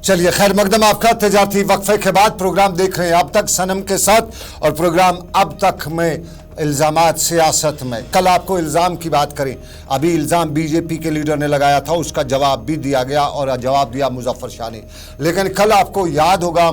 चलिए खैर मकदम आपका। तजारती वक्फे के बाद प्रोग्राम देख रहे हैं अब तक सनम के साथ, और प्रोग्राम अब तक में इल्ज़ामात सियासत में। कल आपको इल्ज़ाम की बात करें, अभी इल्ज़ाम बीजेपी के लीडर ने लगाया था, उसका जवाब भी दिया गया और जवाब दिया मुजफ्फर शाह ने। लेकिन कल आपको याद होगा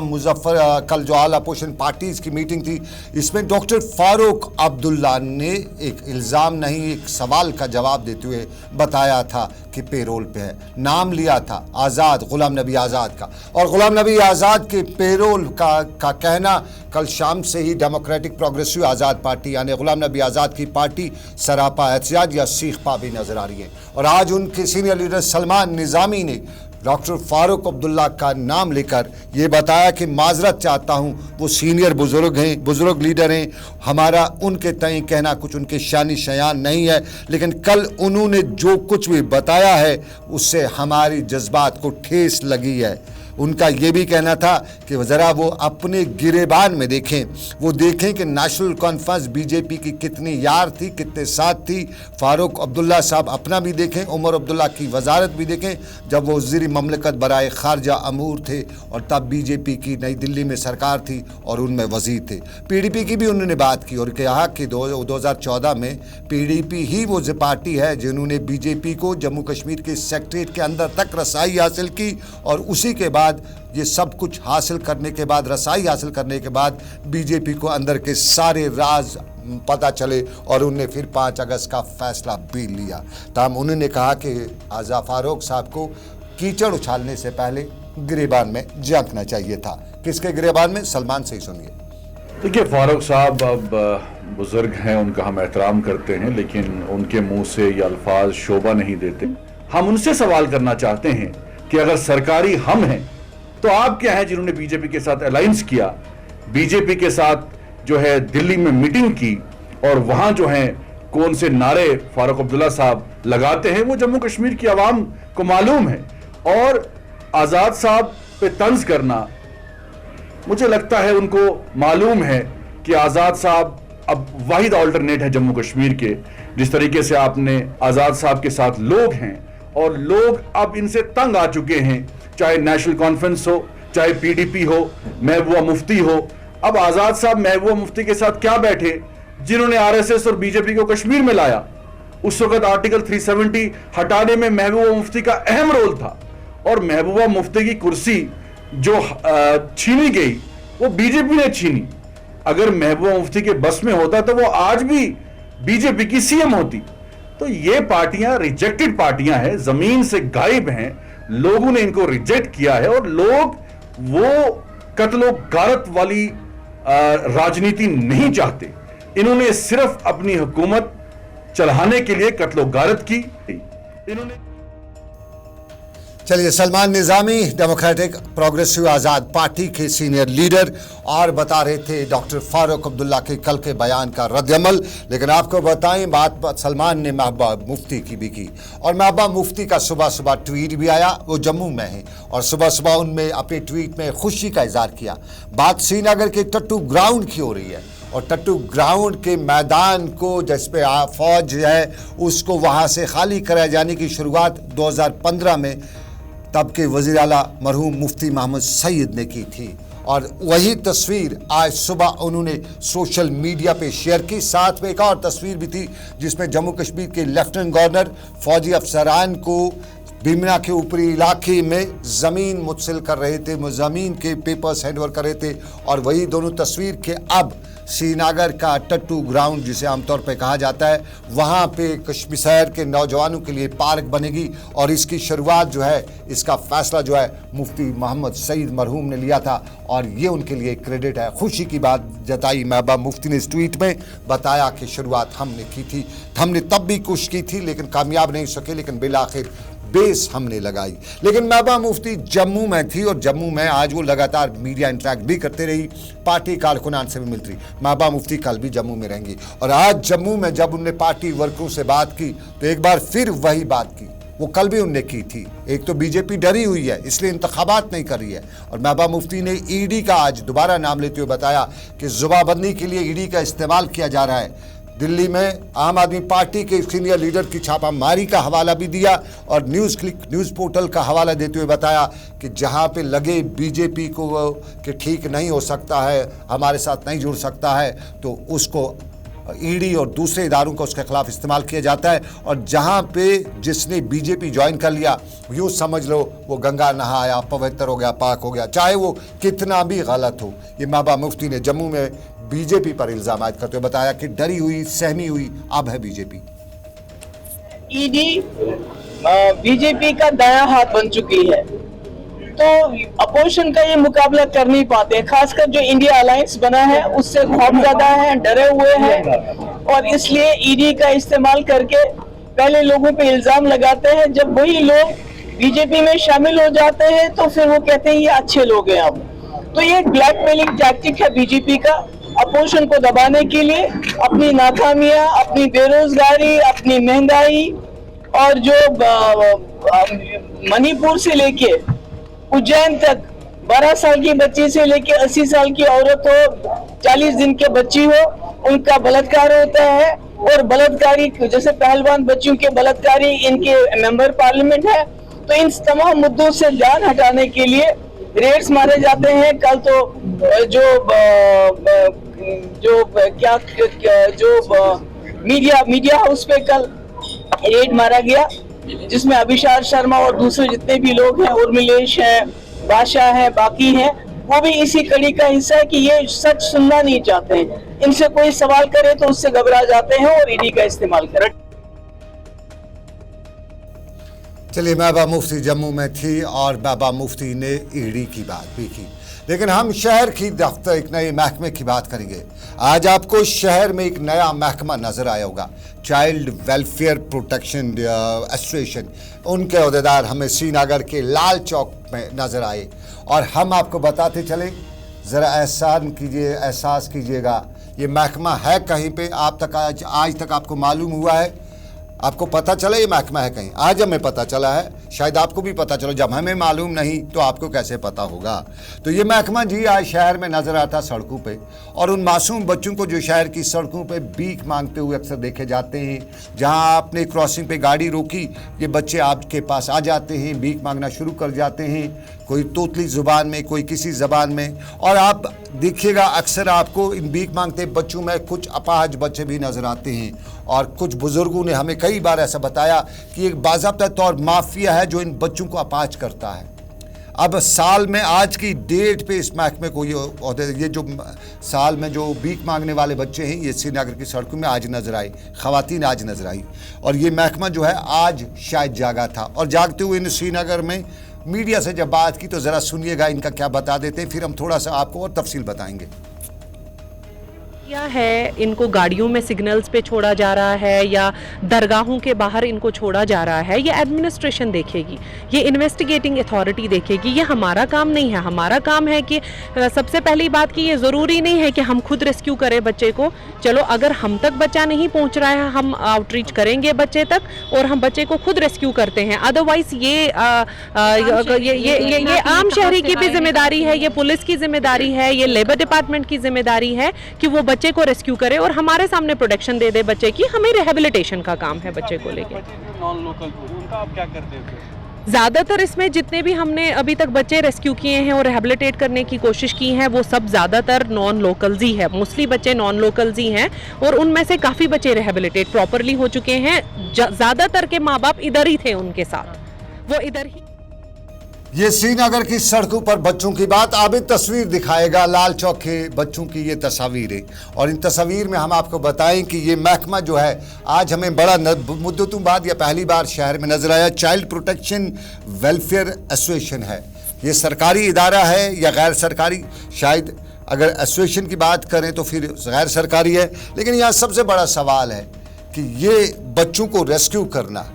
कल जो आल अपोजिशन पार्टीज़ की मीटिंग थी, इसमें डॉक्टर फारूक अब्दुल्ला ने एक इल्ज़ाम नहीं एक सवाल का जवाब देते हुए बताया था कि पेरोल पे है, नाम लिया था आज़ाद गुलाम नबी आज़ाद का, और गुलाम नबी आज़ाद के पेरोल का कहना कल शाम से ही डेमोक्रेटिक प्रोग्रेसिव आज़ाद पार्टी यानी गुलाम नबी आज़ाद की पार्टी सरापा एहतिजाज या सीख पा भी नजर आ रही है। और आज उनके सीनियर लीडर सलमान निज़ामी ने डॉक्टर फारूक अब्दुल्ला का नाम लेकर ये बताया कि माजरत चाहता हूँ, वो सीनियर बुजुर्ग लीडर हैं, हमारा उनके तय कहना कुछ उनके शानी शयान नहीं है, लेकिन कल उन्होंने जो कुछ भी बताया है उससे हमारी जज्बात को ठेस लगी है। उनका ये भी कहना था कि ज़रा वो अपने गिरेबान में देखें, वो देखें कि नेशनल कॉन्फ्रेंस बीजेपी की कितनी यार थी, कितने साथ थी। फारूक अब्दुल्ला साहब अपना भी देखें, उमर अब्दुल्ला की वजारत भी देखें जब वो वज़ीर ममलकत बराए खारजा अमूर थे और तब बीजेपी की नई दिल्ली में सरकार थी और उनमें वज़ीर थे। पीडीपी की भी उन्होंने बात की और कहा कि 2014 में पीडीपी ही वो पार्टी है जिन्होंने बीजेपी को जम्मू कश्मीर के सेक्रेटरीट के अंदर तक रसाई हासिल की, और उसी के बाद ये सब कुछ हासिल करने के बाद, रसाई हासिल करने के बाद बीजेपी को अंदर के सारे राज पता चले और उन्होंने फिर 5 अगस्त का फैसला भी लिया। तमाम उन्होंने कहा कि आज़ा फारूक साहब को कीचड़ उछालने से पहले गिरेबान में झांकना चाहिए था। किसके गिरेबान में? सलमान से ही सुनिए। देखिए, फारूक साहब अब बुजुर्ग हैं, उनका हम एहतराम करते हैं, लेकिन उनके मुंह से ये अल्फाज शोभा नहीं देते। हम उनसे सवाल करना चाहते हैं कि अगर सरकारी हम हैं तो आप क्या हैं जिन्होंने बीजेपी के साथ अलायंस किया, बीजेपी के साथ जो है दिल्ली में मीटिंग की, और वहां जो है कौन से नारे फारूक अब्दुल्ला साहब लगाते हैं वो जम्मू कश्मीर की आवाम को मालूम है। और आज़ाद साहब पे तंज करना, मुझे लगता है उनको मालूम है कि आज़ाद साहब अब वाहिद अल्टरनेट है जम्मू कश्मीर के। जिस तरीके से आपने आज़ाद साहब के साथ लोग हैं और लोग अब इनसे तंग आ चुके हैं, चाहे नेशनल कॉन्फ्रेंस हो, चाहे पीडीपी हो, महबूबा मुफ्ती हो। अब आज़ाद साहब महबूबा मुफ्ती के साथ क्या बैठे जिन्होंने आरएसएस और बीजेपी को कश्मीर में लाया। उस वक्त आर्टिकल 370 हटाने में महबूबा मुफ्ती का अहम रोल था, और महबूबा मुफ्ती की कुर्सी जो छीनी गई वो बीजेपी ने छीनी। अगर महबूबा मुफ्ती के बस में होता तो वो आज भी बीजेपी की सीएम होती। तो ये पार्टियां रिजेक्टेड पार्टियां हैं, जमीन से गायब हैं, लोगों ने इनको रिजेक्ट किया है, और लोग वो कत्लो गारत वाली राजनीति नहीं चाहते। इन्होंने सिर्फ अपनी हुकूमत चलाने के लिए कत्लो गारत की। इन्होंने चलिए, सलमान निज़ामी डेमोक्रेटिक प्रोग्रेसिव आज़ाद पार्टी के सीनियर लीडर और बता रहे थे डॉक्टर फारूक अब्दुल्ला के कल के बयान का रद्दअमल। लेकिन आपको बताएं, बात सलमान ने महबूबा मुफ्ती की भी की, और महबूबा मुफ्ती का सुबह सुबह ट्वीट भी आया। वो जम्मू में है और सुबह सुबह उनमें अपने ट्वीट में खुशी का इजहार किया। बात श्रीनगर के टट्टू ग्राउंड की हो रही है, और टट्टू ग्राउंड के मैदान को जिस पे फौज है उसको वहाँ से खाली कराए जाने की शुरुआत 2015 में तब के वज़ीर आला मरहूम मुफ्ती मोहम्मद सईद ने की थी, और वही तस्वीर आज सुबह उन्होंने सोशल मीडिया पे शेयर की। साथ में एक और तस्वीर भी थी जिसमें जम्मू कश्मीर के लेफ्टिनेंट गवर्नर फौजी अफसरान को बीमना के ऊपरी इलाके में ज़मीन मुतसिल कर रहे थे, ज़मीन के पेपर्स हैंडओवर कर रहे थे। और वही दोनों तस्वीर के अब श्रीनगर का टट्टू ग्राउंड जिसे आमतौर पे कहा जाता है, वहाँ पे कश्मीर शहर के नौजवानों के लिए पार्क बनेगी, और इसकी शुरुआत जो है, इसका फैसला जो है मुफ्ती मोहम्मद सईद मरहूम ने लिया था, और ये उनके लिए क्रेडिट है। खुशी की बात जताई महबूबा मुफ्ती ने इस ट्वीट में, बताया कि शुरुआत हमने की थी, हमने तब भी कोशिश की थी लेकिन कामयाब नहीं सके, लेकिन बिलाखिर बेस हमने लगाई। लेकिन महबूबा मुफ्ती जम्मू में थी, और जम्मू में आज वो लगातार मीडिया इंटरेक्ट भी करते रही, पार्टी कारकुनान से भी मिलती रही। महबूबा मुफ्ती कल भी जम्मू में रहेंगी, और आज जम्मू में जब उनने पार्टी वर्करों से बात की तो एक बार फिर वही बात की, वो कल भी उनने की थी। एक तो बीजेपी डरी हुई है इसलिए इंतखाबात नहीं कर रही है, और महबूबा मुफ्ती ने ईडी का आज दोबारा नाम लेते हुए बताया कि जुबाबंदी के लिए ईडी का इस्तेमाल किया जा रहा है। दिल्ली में आम आदमी पार्टी के सीनियर लीडर की छापामारी का हवाला भी दिया और न्यूज़ क्लिक न्यूज़ पोर्टल का हवाला देते हुए बताया कि जहां पे लगे बीजेपी को कि ठीक नहीं हो सकता है, हमारे साथ नहीं जुड़ सकता है, तो उसको ईडी और दूसरे इदारों का उसके खिलाफ इस्तेमाल किया जाता है। और जहां पे जिसने बीजेपी ज्वाइन कर लिया, यूँ समझ लो वो गंगा नहा आया, पवित्र हो गया, पाक हो गया, चाहे वो कितना भी गलत हो। ये महबूबा मुफ्ती ने जम्मू में बीजेपी पर इल्जाम आयद करते हुए बताया कि डरी हुई, सहमी हुई अब है बीजेपी। ईडी बीजेपी का दायां हाथ बन चुकी है, तो अपोजिशन का ये मुकाबला कर नहीं पाते। खासकर जो इंडिया अलायंस बना है उससे खौफजदा है, डरे हुए हैं, और इसलिए ईडी का इस्तेमाल करके पहले लोगों पे इल्जाम लगाते हैं। जब वही लोग बीजेपी में शामिल हो जाते हैं तो फिर वो कहते हैं ये अच्छे लोग हैं। अब तो ये ब्लैकमेलिंग टैक्टिक है बीजेपी का, अपोजिशन को दबाने के लिए। अपनी नाकामियां, अपनी बेरोजगारी, अपनी महंगाई, और जो मणिपुर से लेके उज्जैन तक 12 साल की बच्ची से लेके 80 साल की औरत हो, 40 दिन के बच्ची हो, उनका बलात्कार होता है। और बलात्कारी जैसे पहलवान बच्चियों के बलात्कारी इनके मेंबर पार्लियामेंट है। तो इन तमाम मुद्दों से ध्यान हटाने के लिए रेड्स मारे जाते हैं। कल तो जो मीडिया हाउस पे कल रेड मारा गया, जिसमें अभिषार शर्मा और दूसरे जितने भी लोग हैं, उर्मिलेश हैं, बादशाह हैं, बाकी हैं, वो भी इसी कड़ी का हिस्सा है कि ये सच सुनना नहीं चाहते हैं। इनसे कोई सवाल करे तो उससे घबरा जाते हैं और ईडी का इस्तेमाल करें। चलिए, महबूबा मुफ्ती जम्मू में थी और महबूबा मुफ्ती ने ईडी की बात भी की, लेकिन हम शहर की दफ्तर एक नए महकमे की बात करेंगे। आज आपको शहर में एक नया महकमा नजर आया होगा, चाइल्ड वेलफेयर प्रोटेक्शन एसोसिएशन। उनके अहदेदार हमें श्रीनगर के लाल चौक में नजर आए और हम आपको बताते चले, ज़रा एहसास कीजिएगा, ये महकमा है कहीं पे आप तक आज तक आपको मालूम हुआ है? आपको पता चला ये महकमा है कहीं? आज हमें पता चला है, शायद आपको भी पता चलो। जब हमें मालूम नहीं तो आपको कैसे पता होगा? तो ये महकमा जी आज शहर में नजर आता सड़कों पे, और उन मासूम बच्चों को जो शहर की सड़कों पे भीख मांगते हुए अक्सर देखे जाते हैं। जहां आपने क्रॉसिंग पे गाड़ी रोकी, ये बच्चे आपके पास आ जाते हैं, भीख मांगना शुरू कर जाते हैं, कोई तोतली ज़ुबान में, कोई किसी ज़बान में। और आप देखिएगा अक्सर आपको इन भीख मांगते बच्चों में कुछ अपाहज बच्चे भी नज़र आते हैं। और कुछ बुज़ुर्गों ने हमें कई बार ऐसा बताया कि एक बाज़ाब्ता तौर माफिया है जो इन बच्चों को अपाहज करता है। अब साल में आज की डेट पे इस महकमे को ये जो साल में जो भीख मांगने वाले बच्चे हैं, ये श्रीनगर की सड़कों में आज नजर आई, ख़वातीन आज नजर आई। और ये महकमा जो है आज शायद जागा था, और जागते हुए इन श्रीनगर में मीडिया से जब बात की तो ज़रा सुनिएगा इनका क्या बता देते हैं, फिर हम थोड़ा सा आपको और तफसील बताएंगे। क्या है, इनको गाड़ियों में सिग्नल्स पे छोड़ा जा रहा है या दरगाहों के बाहर इनको छोड़ा जा रहा है, ये एडमिनिस्ट्रेशन देखेगी, ये इन्वेस्टिगेटिंग अथॉरिटी देखेगी। ये हमारा काम नहीं है। हमारा काम है कि सबसे पहली बात कि ये ज़रूरी नहीं है कि हम खुद रेस्क्यू करें बच्चे को। चलो, अगर हम तक बच्चा नहीं पहुंच रहा है, हम आउटरीच करेंगे बच्चे तक और हम बच्चे को खुद रेस्क्यू करते हैं। अदरवाइज ये आम शहरी की भी जिम्मेदारी है, ये पुलिस की जिम्मेदारी है, ये लेबर डिपार्टमेंट की जिम्मेदारी है कि वो बच्चे को रेस्क्यू करे और हमारे सामने प्रोटेक्शन दे दे बच्चे की। हमें रिहेबिलिटेशन का काम है बच्चे को लेके। नॉन लोकल उनका आप क्या करते थे? ज़्यादातर इसमें जितने भी हमने अभी तक बच्चे रेस्क्यू किए हैं और रिहेबिलिटेट करने की कोशिश की है, वो सब ज़्यादातर नॉन लोकल्स ही है। मोस्टली बच्चे नॉन लोकल्स ही हैं और उनमें से काफ़ी बच्चे रिहेबिलिटेट प्रॉपरली हो चुके हैं। ज़्यादातर के माँ बाप इधर ही थे, उनके साथ वो इधर ही। ये श्रीनगर की सड़कों पर बच्चों की बात। अब एक तस्वीर दिखाएगा लाल चौक के बच्चों की, ये तस्वीरें, और इन तस्वीर में हम आपको बताएं कि ये महकमा जो है आज हमें बड़ा मुद्दतों बाद या पहली बार शहर में नजर आया, चाइल्ड प्रोटेक्शन वेलफेयर एसोसिएशन है। ये सरकारी इदारा है या गैर सरकारी? शायद अगर एसोसिएशन की बात करें तो फिर गैर सरकारी है, लेकिन यहाँ सबसे बड़ा सवाल है कि ये बच्चों को रेस्क्यू करना,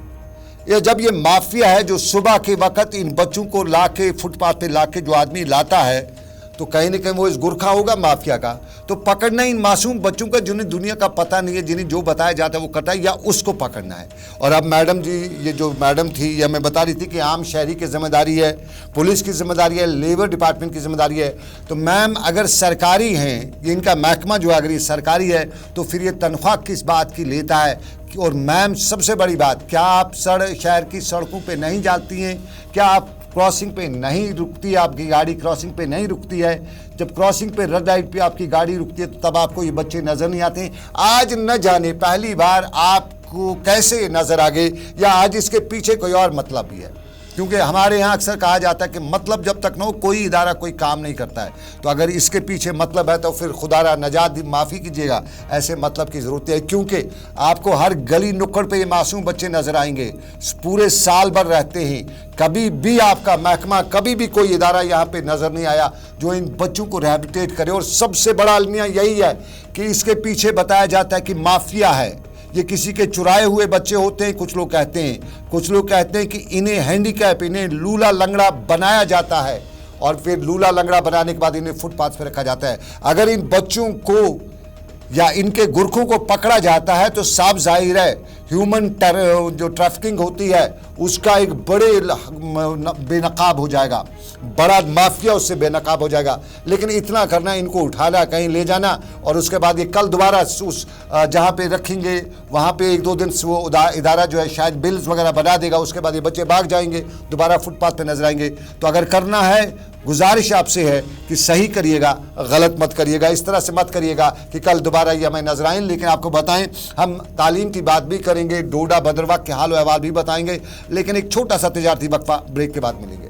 ये जब ये माफिया है जो सुबह के वक्त इन बच्चों को लाके फुटपाथ पे लाके जो आदमी लाता है, तो कहीं ना कहीं वो इस गुरखा होगा माफिया का। तो पकड़ना इन मासूम बच्चों का जिन्हें दुनिया का पता नहीं है, जिन्हें जो बताया जाता है वो करता है, या उसको पकड़ना है। और अब मैडम जी, ये जो मैडम थी, यह मैं बता रही थी कि आम शहरी की जिम्मेदारी है, पुलिस की जिम्मेदारी है, लेबर डिपार्टमेंट की जिम्मेदारी है। तो मैम अगर सरकारी हैं, ये इनका महकमा जो अगर ये सरकारी है, तो फिर ये तनख्वाह किस बात की लेता है? और मैम सबसे बड़ी बात, क्या आप शहर की सड़कों पे नहीं जाती हैं? क्या आप क्रॉसिंग पे नहीं रुकती है? आपकी गाड़ी क्रॉसिंग पे नहीं रुकती है? जब क्रॉसिंग पे रेड लाइट पे आपकी गाड़ी रुकती है तो तब आपको ये बच्चे नज़र नहीं आते हैं। आज न जाने पहली बार आपको कैसे ये नज़र आ गए, या आज इसके पीछे कोई और मतलब भी है? क्योंकि हमारे यहाँ अक्सर कहा जाता है कि मतलब जब तक न हो कोई इदारा कोई काम नहीं करता है। तो अगर इसके पीछे मतलब है तो फिर खुदारा नजात, माफ़ी कीजिएगा, ऐसे मतलब की ज़रूरत है। क्योंकि आपको हर गली नुक्कड़ पे ये मासूम बच्चे नज़र आएंगे, पूरे साल भर रहते हैं। कभी भी आपका महकमा, कभी भी कोई इदारा यहाँ पे नज़र नहीं आया जो इन बच्चों को रिहैबिलिटेट करे। और सबसे बड़ा अलमिया यही है कि इसके पीछे बताया जाता है कि माफिया है, ये किसी के चुराए हुए बच्चे होते हैं, कुछ लोग कहते हैं कि इन्हें हैंडीकैप, इन्हें लूला लंगड़ा बनाया जाता है, और फिर लूला लंगड़ा बनाने के बाद इन्हें फुटपाथ पर रखा जाता है। अगर इन बच्चों को या इनके गुरखों को पकड़ा जाता है तो साफ जाहिर है ह्यूमन जो ट्रैफिकिंग होती है उसका एक बड़े बेनकाब हो जाएगा, बड़ा माफिया उससे बेनकाब हो जाएगा। लेकिन इतना करना, इनको उठाना, कहीं ले जाना, और उसके बाद ये कल दोबारा उस जहाँ पे रखेंगे वहाँ पे 1-2 दिन वो इदारा जो है शायद बिल्स वगैरह बना देगा, उसके बाद ये बच्चे भाग जाएंगे, दोबारा फुटपाथ पे नजर आएंगे। तो अगर करना है, गुजारिश आपसे है कि सही करिएगा, गलत मत करिएगा, इस तरह से मत करिएगा कि कल दोबारा ये हमें नजर आए। लेकिन आपको बताएं, हम तालीम की बात भी करेंगे, डोडा भद्रवाह के हाल अहवाल भी बताएंगे, लेकिन एक छोटा सा तिजारती वक्फा ब्रेक के बाद मिलेंगे।